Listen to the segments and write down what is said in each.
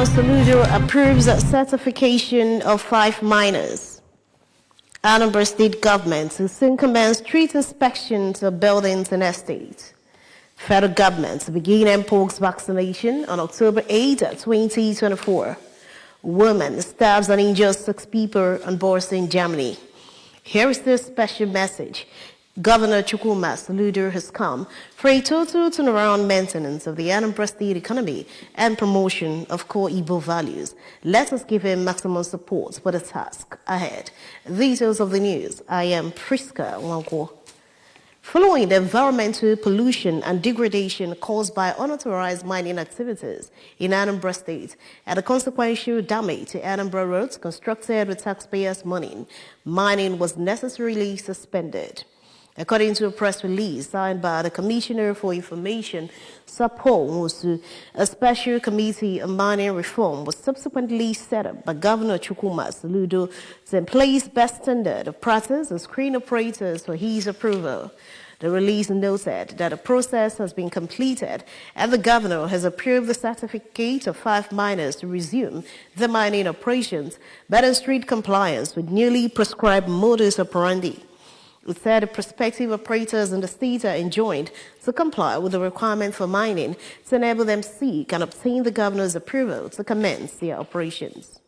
Soludo approves certification of 5 miners. Anambra State government will soon commence street inspections of buildings and estates. Federal government will begin mpox vaccination on October 8, 2024. Woman stabs and injures 6 people on board in Germany. Here is this special message. Governor Chukwuma Soludo has come for a total turnaround maintenance of the Anambra State economy and promotion of core Igbo values. Let us give him maximum support for the task ahead. Details of the news. I am Priska Wanko. Following the environmental pollution and degradation caused by unauthorized mining activities in Anambra State and the consequential damage to Anambra roads constructed with taxpayers' money, mining was necessarily suspended. According to a press release signed by the Commissioner for Information, Sapo Musu, a special committee on mining reform was subsequently set up by Governor Chukwuma Soludo to place best standard of practice and screen operators for his approval. The release noted that the process has been completed and the governor has approved the certificate of 5 miners to resume the mining operations, but in strict compliance with newly prescribed modus operandi. It said the prospective operators in the state are enjoined to comply with the requirement for mining to enable them seek and obtain the governor's approval to commence their operations.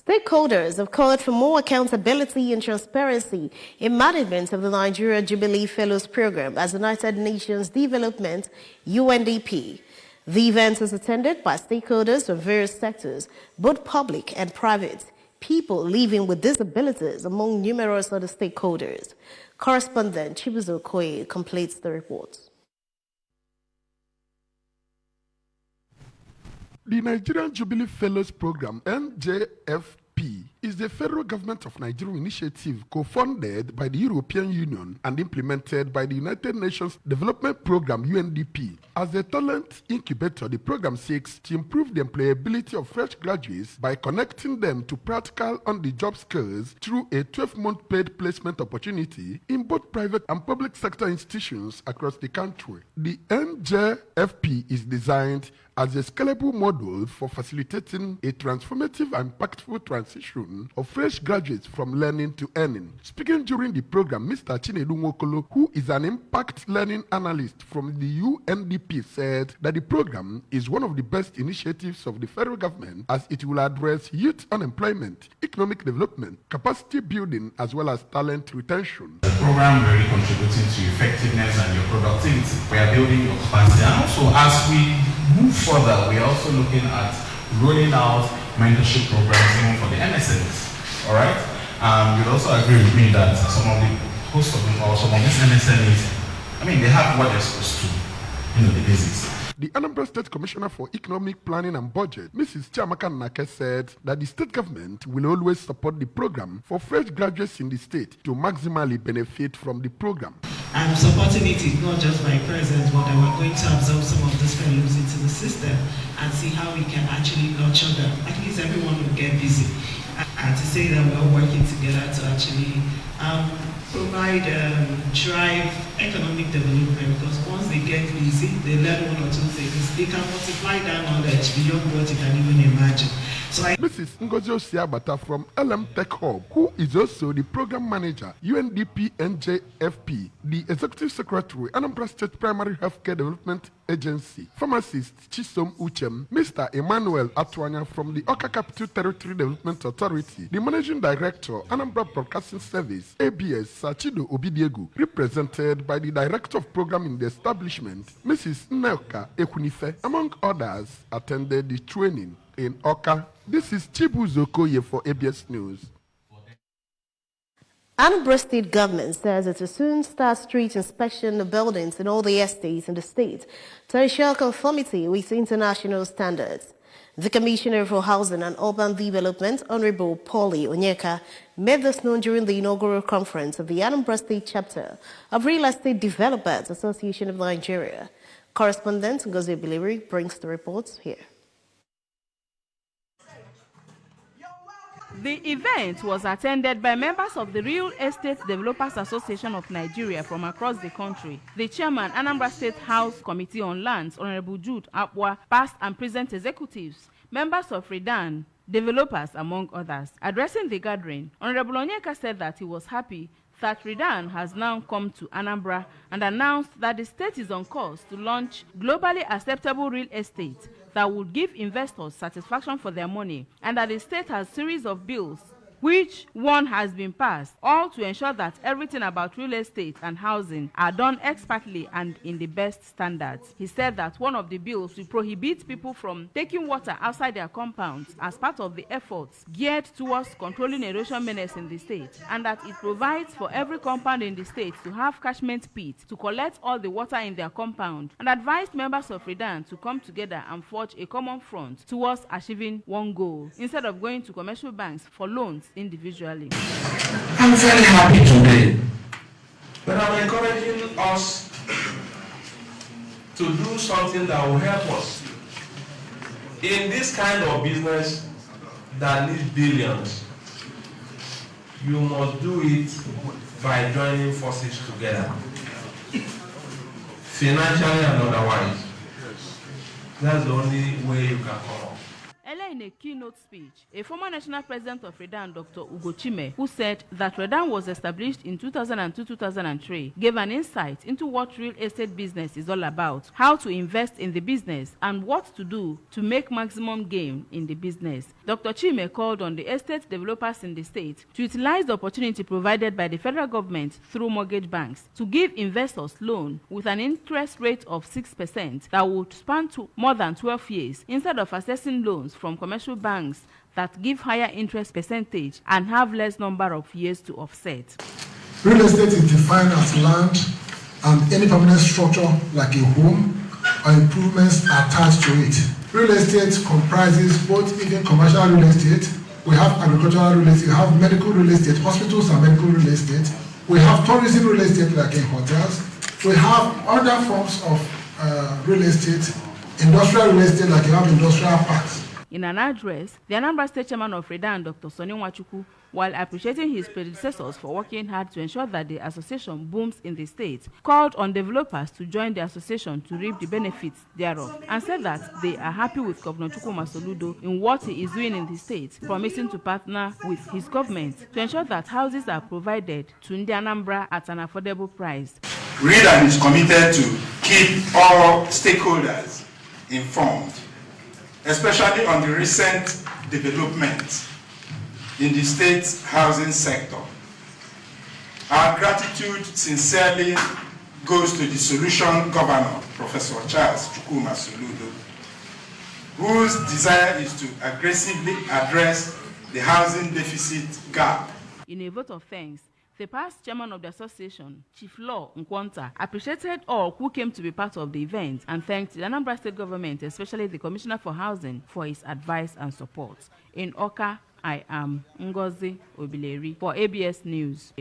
Stakeholders have called for more accountability and transparency in management of the Nigeria Jubilee Fellows Program as United Nations Development UNDP. The event is attended by stakeholders from various sectors, both public and private. People living with disabilities among numerous other stakeholders. Correspondent Chibuzo Okoye completes the report. The Nigerian Jubilee Fellows Program, NJFP, is the federal government of Nigeria initiative co-funded by the European Union and implemented by the United Nations Development Program, UNDP. As a talent incubator, the program seeks to improve the employability of fresh graduates by connecting them to practical on-the-job skills through a 12-month paid placement opportunity in both private and public sector institutions across the country. The NJFP is designed as a scalable model for facilitating a transformative and impactful transition of fresh graduates from learning to earning. Speaking during the program, Mr. Chinedu Nwokolo, who is an impact learning analyst from the UNDP, said that the program is one of the best initiatives of the federal government as it will address youth unemployment, economic development, capacity building, as well as talent retention. The program really contributing to effectiveness and your productivity. We are building your capacity, and also as we move further, we are also looking at rolling out mentorship programs even for the MSMEs. All right? You'd also agree with me that some of the hosts of them, or some of these MSMEs, they have what they're supposed to, the basics. The Anambra State Commissioner for Economic Planning and Budget, Mrs. Chiamaka Nake, said that the state government will always support the program for fresh graduates in the state to maximally benefit from the program. I'm supporting it is not just by presence, but that we're going to absorb some of these fellows into the system and see how we can actually nurture them. At least everyone will get busy. And to say that we're all working together to actually provide drive economic development, because once they get busy, they learn one or two things. They can multiply that knowledge beyond what you can even imagine. So Mrs. Ngozi Osiabata from LM Tech Hub, who is also the program manager, UNDP NJFP, the executive secretary, Anambra State Primary Healthcare Development Agency, pharmacist Chisom Uchem, Mr. Emmanuel Atwanya from the Oka Capital Territory Development Authority, the managing director, Anambra Broadcasting Service, ABS, Sachido Obidiegu, represented by the director of program in the establishment, Mrs. Nelka Ekunife, among others, attended the training in Oka. This is Chibuzo Okoye for ABS News. Anambra State government says it will soon start street inspection of buildings in all the estates in the state to ensure conformity with international standards. The Commissioner for Housing and Urban Development, Honorable Paulie Onyeka, made this known during the inaugural conference of the Anambra State chapter of Real Estate Developers Association of Nigeria. Correspondent Ngozi Biliri brings the reports here. The event was attended by members of the Real Estate Developers Association of Nigeria from across the country. The chairman, Anambra State House Committee on Lands, Honorable Jude Apwa, past and present executives, members of REDAN, developers, among others. Addressing the gathering, Honorable Onyeka said that he was happy that REDAN has now come to Anambra and announced that the state is on course to launch globally acceptable real estate that would give investors satisfaction for their money, and that the state has a series of bills which one has been passed, all to ensure that everything about real estate and housing are done expertly and in the best standards. He said that one of the bills will prohibit people from taking water outside their compounds as part of the efforts geared towards controlling erosion menace in the state, and that it provides for every compound in the state to have catchment pits to collect all the water in their compound, and advised members of REDAN to come together and forge a common front towards achieving one goal, instead of going to commercial banks for loans individually. I'm very happy today, but I'm encouraging us to do something that will help us in this kind of business that needs billions. You must do it by joining forces together, financially and otherwise. That's the only way you can come up. In a keynote speech, a former national president of REDAN, Dr. Ugo Chime, who said that REDAN was established in 2002-2003, gave an insight into what real estate business is all about, how to invest in the business, and what to do to make maximum gain in the business. Dr. Chime called on the estate developers in the state to utilize the opportunity provided by the federal government through mortgage banks to give investors loan with an interest rate of 6% that would span to more than 12 years, instead of assessing loans from commercial banks that give higher interest percentage and have less number of years to offset. Real estate is defined as land and any permanent structure like a home or improvements attached to it. Real estate comprises both even commercial real estate, we have agricultural real estate, we have medical real estate, hospitals and medical real estate, we have tourism real estate like in hotels, we have other forms of real estate, industrial real estate like you have industrial parks. In an address, the Anambra State Chairman of REDAN, Dr. Sonny Nwachukwu, while appreciating his predecessors for working hard to ensure that the association booms in the state, called on developers to join the association to reap the benefits thereof, and said that they are happy with Governor Chukwuma Soludo in what he is doing in the state, promising to partner with his government to ensure that houses are provided to Ndi Anambra at an affordable price. REDAN is committed to keep all stakeholders informed, especially on the recent developments in the state's housing sector. Our gratitude sincerely goes to the Solution Governor, Professor Charles Chukwuma Soludo, whose desire is to aggressively address the housing deficit gap. In a vote of thanks, the past chairman of the association, Chief Law Nkwanta, appreciated all who came to be part of the event and thanked the Anambra State government, especially the Commissioner for Housing, for his advice and support. In Oka, I am Ngozi Obileri for ABS News.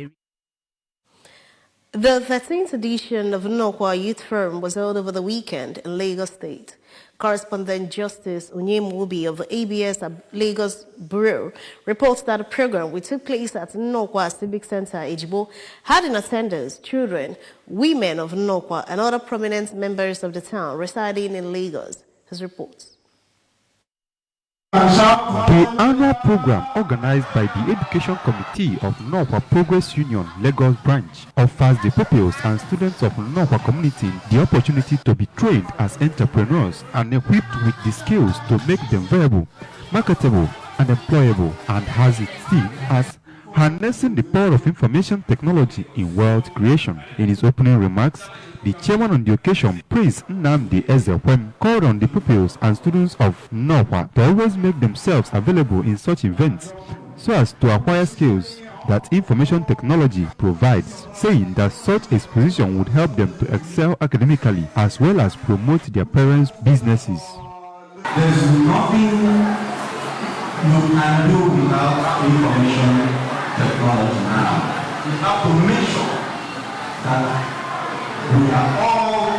The 13th edition of Nnokwa Youth Forum was held over the weekend in Lagos State. Correspondent Justice Onyem of ABS Lagos Bureau reports that the program, which took place at Nnokwa Civic Center, Ejigbo, had in attendance children, women of Nnokwa, and other prominent members of the town residing in Lagos. His reports. The annual program, organized by the Education Committee of Nnokwa Progress Union Lagos branch, offers the pupils and students of Nnokwa community the opportunity to be trained as entrepreneurs and equipped with the skills to make them viable, marketable, and employable, and has its theme as harnessing the power of information technology in wealth creation. In his opening remarks, the chairman on the occasion, Prince Nnamdi Ezekwem, called on the pupils and students of Nnokwa to always make themselves available in such events so as to acquire skills that information technology provides, saying that such exposition would help them to excel academically as well as promote their parents' businesses. There's nothing you can do without information technology now. We have to make sure that we are all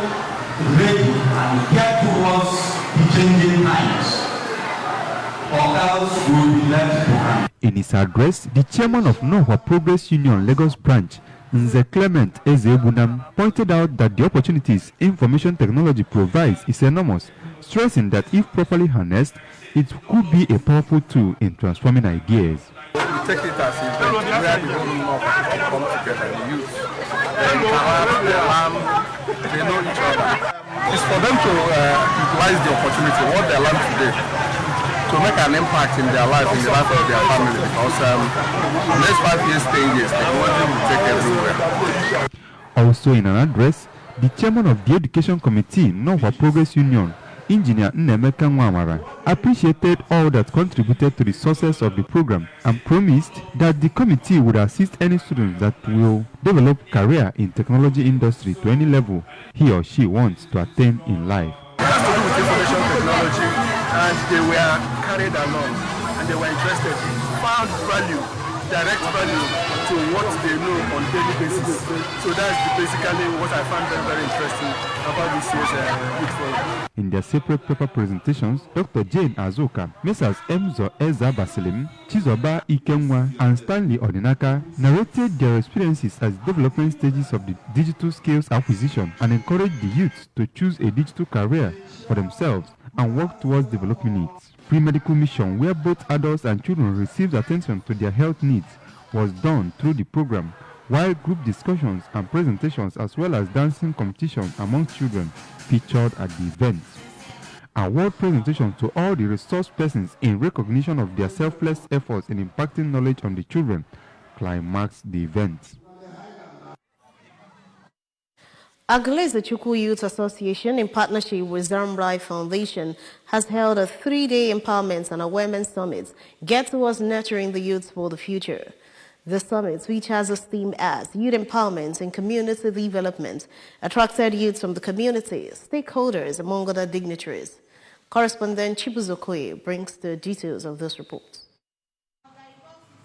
ready and get towards the changing times. or else we will be left behind. In his address, the chairman of Nonhwa Progress Union Lagos branch, Nze Clement Ezebunam, pointed out that the opportunities information technology provides is enormous, stressing that if properly harnessed, it could be a powerful tool in transforming ideas. We take it as a event where the whole North come together, the youth. They interact, they learn, they know each other. It's for them to utilize the opportunity, what they learn today, to make an impact in their life, in the life of their family, because the next 5 years, 10 years, technology will take everywhere. Also in an address, the chairman of the Education Committee, Nonhwa Progress Union, Engineer Nnemeka Nwamara, appreciated all that contributed to the success of the program and promised that the committee would assist any student that will develop career in technology industry to any level he or she wants to attain in life. It has to do with information technology, and they were carried along and they were interested, found value, direct value to what they know on daily basis. So that's basically what I found very, very interesting about this year's Youth Forum. In their separate paper presentations, Dr. Jane Azoka, Messrs. Emzo Eza Basilim, Chizoba Ikenwa, and Stanley Odinaka narrated their experiences as development stages of the digital skills acquisition and encouraged the youth to choose a digital career for themselves and work towards developing it. Free medical mission, where both adults and children received attention to their health needs, was done through the program, while group discussions and presentations as well as dancing competition among children featured at the event. Award presentation to all the resource persons in recognition of their selfless efforts in impacting knowledge on the children climaxed the event. Aguleze Chukwu Youth Association, in partnership with Zamrai Foundation, has held a 3-day empowerment and awareness summit, Get Towards Nurturing the Youth for the Future. The summit, which has a theme as Youth Empowerment and Community Development, attracted youths from the community, stakeholders, among other dignitaries. Correspondent Chibuzo Okoye brings the details of this report.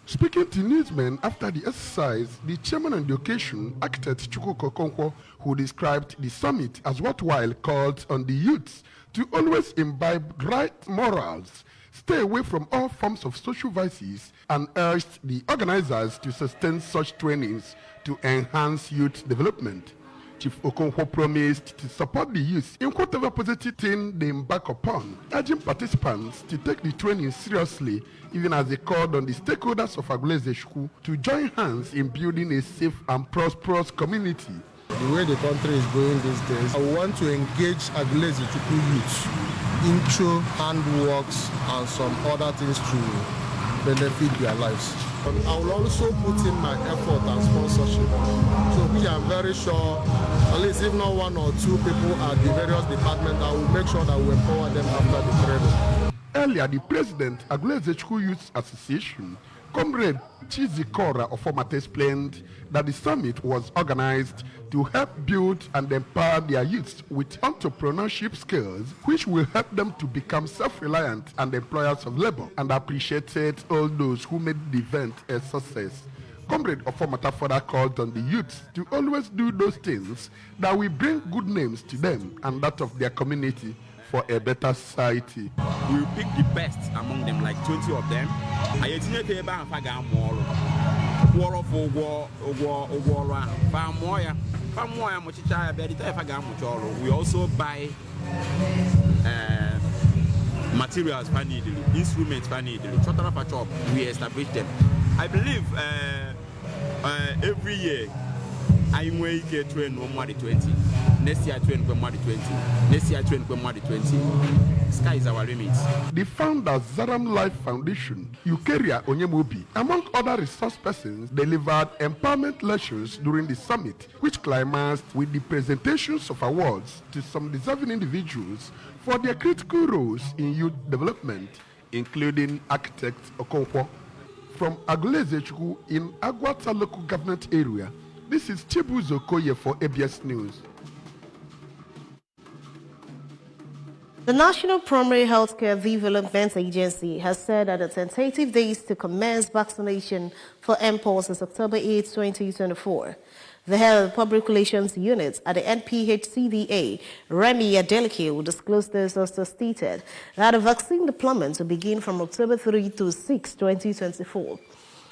Speaking to newsmen after the exercise, the chairman on the occasion, architect Chukwu Okonkwo, who described the summit as worthwhile, called on the youths to always imbibe right morals, stay away from all forms of social vices, and urged the organizers to sustain such trainings to enhance youth development. Chief Okonkwo promised to support the youth in whatever positive thing they embark upon, urging participants to take the training seriously, even as they called on the stakeholders of Aguleze Chukwu to join hands in building a safe and prosperous community. The way the country is going these days, I want to engage Aguleze Chukwu youth into handworks and some other things to benefit their lives. I will also put in my effort and sponsorship. So we are very sure, at least if not one or two people at the various departments, I will make sure that we empower them after the training. Earlier, the president, Aguleze Chukwu Youth Association, Comrade Chizikora Ofomate, explained that the summit was organized to help build and empower their youths with entrepreneurship skills, which will help them to become self-reliant and employers of labor, and appreciated all those who made the event a success. Comrade Ofomata further called on the youths to always do those things that will bring good names to them and that of their community for a better society. We will pick the best among them, like 20 of them. We also buy materials, instruments, we establish them. I believe every year I will get train more than 20. Next year train more than 20. Next year train more than 20. Sky is our limit. The founder Zaram Life Foundation, Eukaria Onyemobi, among other resource persons, delivered empowerment lectures during the summit, which climaxed with the presentations of awards to some deserving individuals for their critical roles in youth development, including architect Okonkwo. From Aguleze Chukwu in Agwata local government area, this is Chibuzo Okoye for ABS News. The National Primary Healthcare Development Agency has said that the tentative dates to commence vaccination for mpox is October 8, 2024. The head of the Public Relations Unit at the NPHCDA, Remy Adeleke, will disclose this also stated that the vaccine deployment will begin from October 3 to 6, 2024.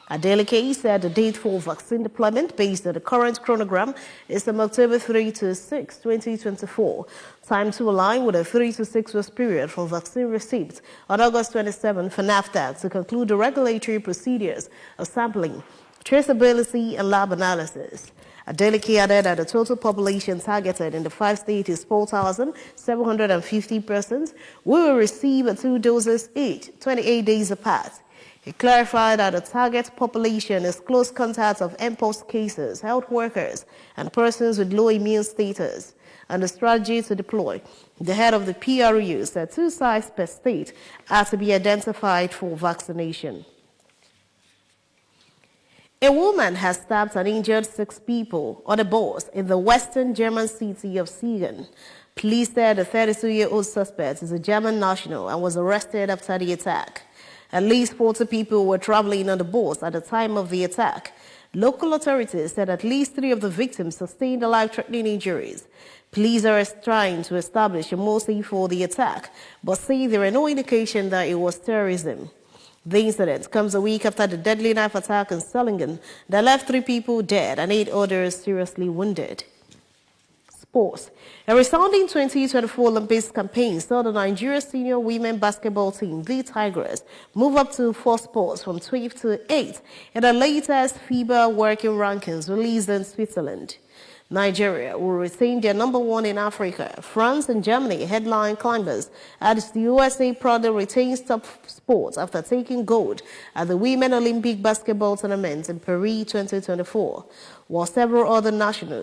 Adeleke said the date for vaccine deployment based on the current chronogram is from October 3 to 6, 2024, time to align with a 3 to 6 weeks period from vaccine receipt on August 27 for NAFDAC to conclude the regulatory procedures of sampling, traceability, and lab analysis. Adeleke added that the total population targeted in the 5 states is 4,750 persons who will receive 2 doses each, 28 days apart. He clarified that the target population is close contacts of mpox cases, health workers, and persons with low immune status, and the strategy to deploy. The head of the PRU said 2 sites per state are to be identified for vaccination. A woman has stabbed and injured 6 people on a bus in the western German city of Siegen. Police said the 32-year-old suspect is a German national and was arrested after the attack. At least 40 people were traveling on the bus at the time of the attack. Local authorities said at least 3 of the victims sustained life-threatening injuries. Police are trying to establish a motive for the attack, but say there are no indication that it was terrorism. The incident comes a week after the deadly knife attack in Solingen that left 3 people dead and 8 others seriously wounded. Sports. A resounding 2024 Olympics campaign saw the Nigeria senior women basketball team, the Tigers, move up to 4 spots from 12th to 8th in the latest FIBA working rankings released in Switzerland. Nigeria will retain their number 1 in Africa. France and Germany headline climbers as the USA proudly retains top spots after taking gold at the Women Olympic Basketball Tournament in Paris 2024, while several other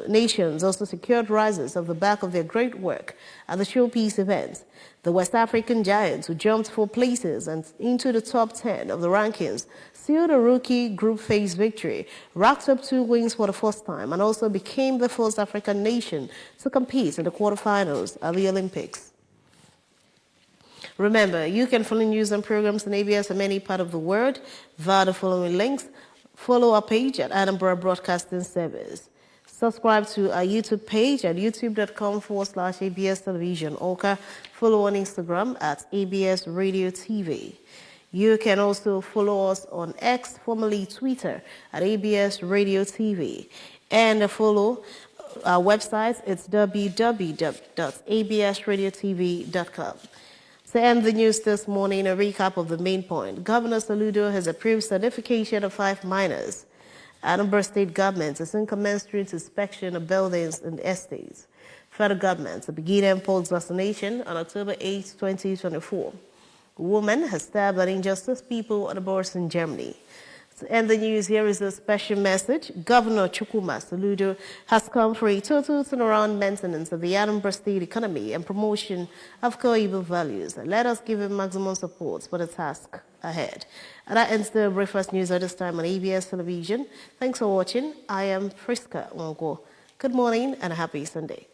nations also secured rises off the back of their great work at the showpiece event. The West African Giants, who jumped 4 places and into the top 10 of the rankings, sealed a rookie group phase victory, racked up 2 wins for the first time, and also became the first African nation to compete in the quarterfinals at the Olympics. Remember, you can follow news and programs in ABS from any part of the world via the following links. Follow our page at Edinburgh Broadcasting Service. Subscribe to our YouTube page at youtube.com/ABS Television. Or follow on Instagram at ABS Radio TV. You can also follow us on X, formerly Twitter, at ABS Radio TV. And follow our website, it's www.absradiotv.com. To end the news this morning, a recap of the main point. Governor Soludo has approved certification of 5 miners. Anambra State government is in commensurate inspection of buildings and estates. Federal government to begin mpox vaccination on October 8, 2024. A woman has stabbed and injured 6 people on a bus in Germany. To end the news, here is a special message. Governor Chukwuma Soludo has come for a total turnaround maintenance of the Anambra State economy and promotion of core values. Let us give him maximum support for the task ahead. And that ends the breakfast news at this time on ABS Television. Thanks for watching. I am Friska Wango. Good morning and a happy Sunday.